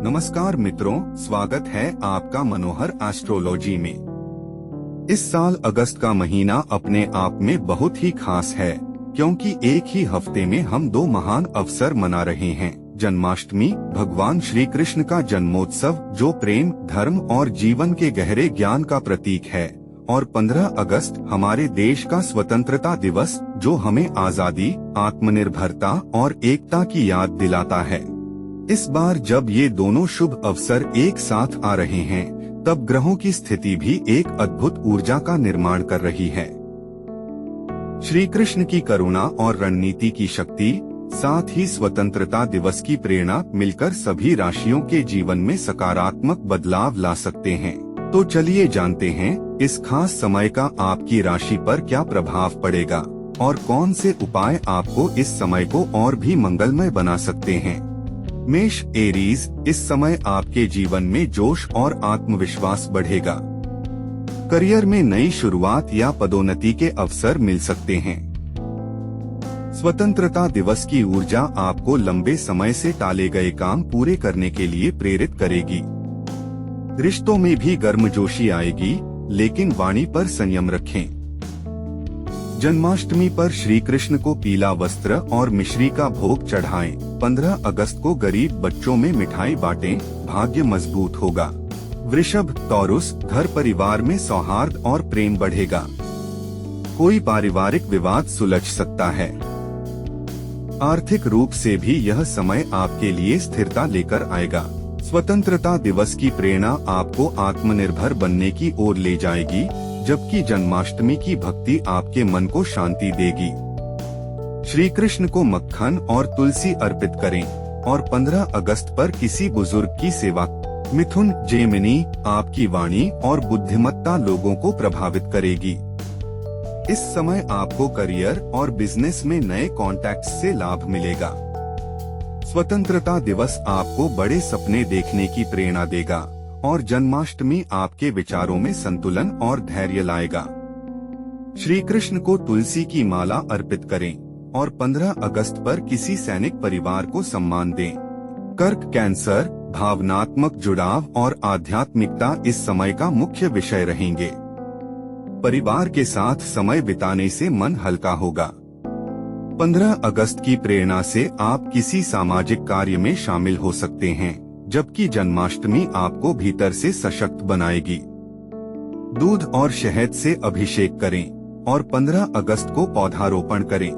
नमस्कार मित्रों, स्वागत है आपका मनोहर एस्ट्रोलॉजी में। इस साल अगस्त का महीना अपने आप में बहुत ही खास है, क्योंकि एक ही हफ्ते में हम दो महान अवसर मना रहे हैं। जन्माष्टमी भगवान श्री कृष्ण का जन्मोत्सव, जो प्रेम, धर्म और जीवन के गहरे ज्ञान का प्रतीक है, और 15 अगस्त हमारे देश का स्वतंत्रता दिवस, जो हमें आजादी, आत्मनिर्भरता और एकता की याद दिलाता है। इस बार जब ये दोनों शुभ अवसर एक साथ आ रहे हैं, तब ग्रहों की स्थिति भी एक अद्भुत ऊर्जा का निर्माण कर रही है। श्री कृष्ण की करुणा और रणनीति की शक्ति, साथ ही स्वतंत्रता दिवस की प्रेरणा मिलकर सभी राशियों के जीवन में सकारात्मक बदलाव ला सकते हैं। तो चलिए जानते हैं इस खास समय का आपकी राशि पर क्या प्रभाव पड़ेगा और कौन से उपाय आपको इस समय को और भी मंगलमय बना सकते हैं। मेष एरीज, इस समय आपके जीवन में जोश और आत्मविश्वास बढ़ेगा। करियर में नई शुरुआत या पदोन्नति के अवसर मिल सकते हैं। स्वतंत्रता दिवस की ऊर्जा आपको लंबे समय से टाले गए काम पूरे करने के लिए प्रेरित करेगी। रिश्तों में भी गर्मजोशी आएगी, लेकिन वाणी पर संयम रखें। जन्माष्टमी पर श्री कृष्ण को पीला वस्त्र और मिश्री का भोग चढ़ाएं। 15 अगस्त को गरीब बच्चों में मिठाई बांटें, भाग्य मजबूत होगा। वृषभ तौरुस, घर परिवार में सौहार्द और प्रेम बढ़ेगा। कोई पारिवारिक विवाद सुलझ सकता है। आर्थिक रूप से भी यह समय आपके लिए स्थिरता लेकर आएगा। स्वतंत्रता दिवस की प्रेरणा आपको आत्मनिर्भर बनने की ओर ले जाएगी, जबकि जन्माष्टमी की भक्ति आपके मन को शांति देगी। श्री कृष्ण को मक्खन और तुलसी अर्पित करें और 15 अगस्त पर किसी बुजुर्ग की सेवा। मिथुन जेमिनी, आपकी वाणी और बुद्धिमत्ता लोगों को प्रभावित करेगी। इस समय आपको करियर और बिजनेस में नए कॉन्टैक्ट्स से लाभ मिलेगा। स्वतंत्रता दिवस आपको बड़े सपने देखने की प्रेरणा देगा और जन्माष्टमी आपके विचारों में संतुलन और धैर्य लाएगा। श्री कृष्ण को तुलसी की माला अर्पित करें और 15 अगस्त पर किसी सैनिक परिवार को सम्मान दें। कर्क कैंसर, भावनात्मक जुड़ाव और आध्यात्मिकता इस समय का मुख्य विषय रहेंगे। परिवार के साथ समय बिताने से मन हल्का होगा। 15 अगस्त की प्रेरणा से आप किसी सामाजिक कार्य में शामिल हो सकते हैं, जबकि जन्माष्टमी आपको भीतर से सशक्त बनाएगी। दूध और शहद से अभिषेक करें और 15 अगस्त को पौधारोपण करें।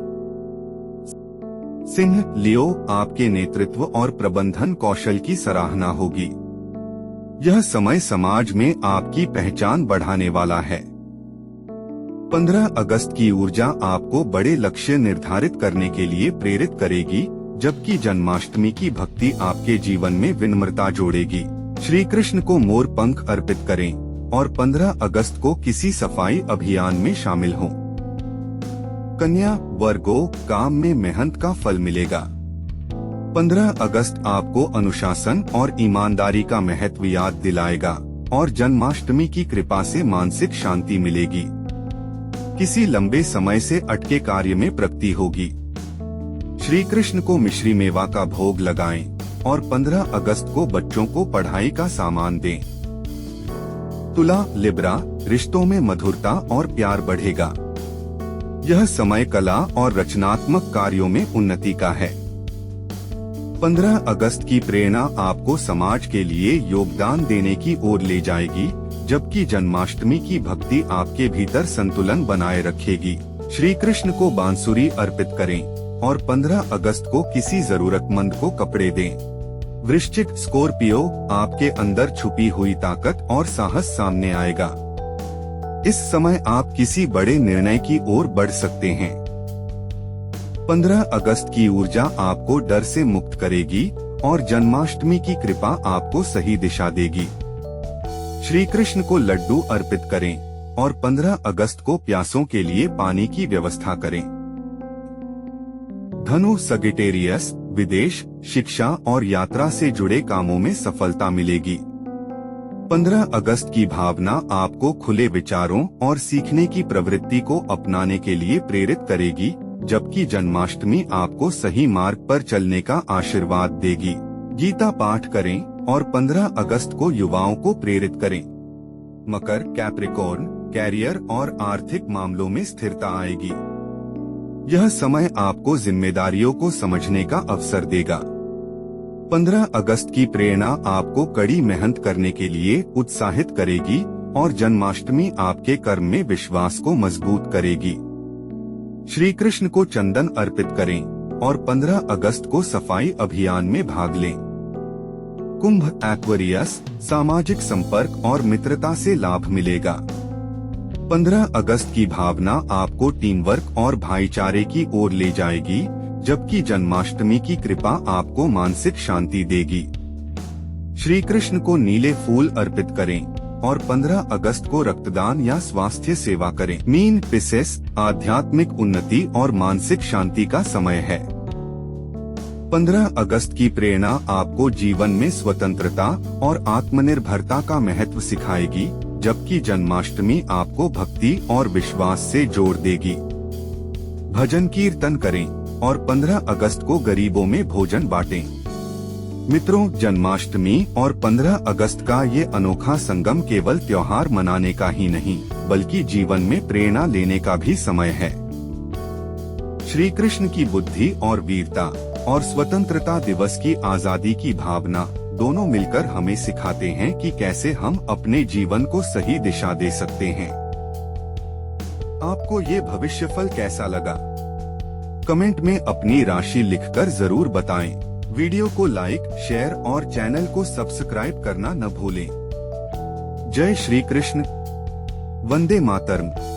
सिंह लियो, आपके नेतृत्व और प्रबंधन कौशल की सराहना होगी। यह समय समाज में आपकी पहचान बढ़ाने वाला है। 15 अगस्त की ऊर्जा आपको बड़े लक्ष्य निर्धारित करने के लिए प्रेरित करेगी, जबकि जन्माष्टमी की भक्ति आपके जीवन में विनम्रता जोड़ेगी। श्री कृष्ण को मोर पंख अर्पित करें और 15 अगस्त को किसी सफाई अभियान में शामिल हों। कन्या वर्गो, काम में मेहनत का फल मिलेगा। 15 अगस्त आपको अनुशासन और ईमानदारी का महत्व याद दिलाएगा और जन्माष्टमी की कृपा से मानसिक शांति मिलेगी। किसी लंबे समय से अटके कार्य में प्रगति होगी। श्री कृष्ण को मिश्री मेवा का भोग लगाएं और 15 अगस्त को बच्चों को पढ़ाई का सामान दें। तुला लिब्रा, रिश्तों में मधुरता और प्यार बढ़ेगा। यह समय कला और रचनात्मक कार्यों में उन्नति का है। 15 अगस्त की प्रेरणा आपको समाज के लिए योगदान देने की ओर ले जाएगी, जबकि जन्माष्टमी की भक्ति आपके भीतर संतुलन बनाए रखेगी। श्री कृष्ण को बांसुरी अर्पित करें और 15 अगस्त को किसी जरूरतमंद को कपड़े दें। वृश्चिक स्कॉर्पियो, आपके अंदर छुपी हुई ताकत और साहस सामने आएगा। इस समय आप किसी बड़े निर्णय की ओर बढ़ सकते हैं। 15 अगस्त की ऊर्जा आपको डर से मुक्त करेगी और जन्माष्टमी की कृपा आपको सही दिशा देगी। श्री कृष्ण को लड्डू अर्पित करें और 15 अगस्त को प्यासों के लिए पानी की व्यवस्था करें। धनु सगिटेरियस, विदेश, शिक्षा और यात्रा से जुड़े कामों में सफलता मिलेगी। 15 अगस्त की भावना आपको खुले विचारों और सीखने की प्रवृत्ति को अपनाने के लिए प्रेरित करेगी, जबकि जन्माष्टमी आपको सही मार्ग पर चलने का आशीर्वाद देगी। गीता पाठ करें और 15 अगस्त को युवाओं को प्रेरित करें। मकर, कैप्रिकॉर्न, कैरियर और आर्थिक मामलों में स्थिरता आएगी। यह समय आपको जिम्मेदारियों को समझने का अवसर देगा। 15 अगस्त की प्रेरणा आपको कड़ी मेहनत करने के लिए उत्साहित करेगी और जन्माष्टमी आपके कर्म में विश्वास को मजबूत करेगी। श्री कृष्ण को चंदन अर्पित करें और 15 अगस्त को सफाई अभियान में भाग लें। कुंभ, एक्वेरियस, सामाजिक संपर्क और मित्रता से लाभ मिलेगा। 15 अगस्त की भावना आपको टीम वर्क और भाईचारे की ओर ले जाएगी, जबकि जन्माष्टमी की कृपा आपको मानसिक शांति देगी। श्री कृष्ण को नीले फूल अर्पित करें और 15 अगस्त को रक्तदान या स्वास्थ्य सेवा करें। मीन, पिसेस, आध्यात्मिक उन्नति और मानसिक शांति का समय है। 15 अगस्त की प्रेरणा आपको जीवन में स्वतंत्रता और आत्मनिर्भरता का महत्व सिखाएगी, जबकि जन्माष्टमी आपको भक्ति और विश्वास से जोड़ देगी। भजन कीर्तन करें और 15 अगस्त को गरीबों में भोजन बांटें। मित्रों, जन्माष्टमी और 15 अगस्त का ये अनोखा संगम केवल त्योहार मनाने का ही नहीं, बल्कि जीवन में प्रेरणा लेने का भी समय है। श्री कृष्ण की बुद्धि और वीरता और स्वतंत्रता दिवस की आजादी की भावना दोनों मिलकर हमें सिखाते हैं कि कैसे हम अपने जीवन को सही दिशा दे सकते हैं। आपको ये भविष्यफल कैसा लगा? कमेंट में अपनी राशि लिखकर जरूर बताएं। वीडियो को लाइक, शेयर और चैनल को सब्सक्राइब करना न भूलें। जय श्री कृष्ण। वंदे मातरम।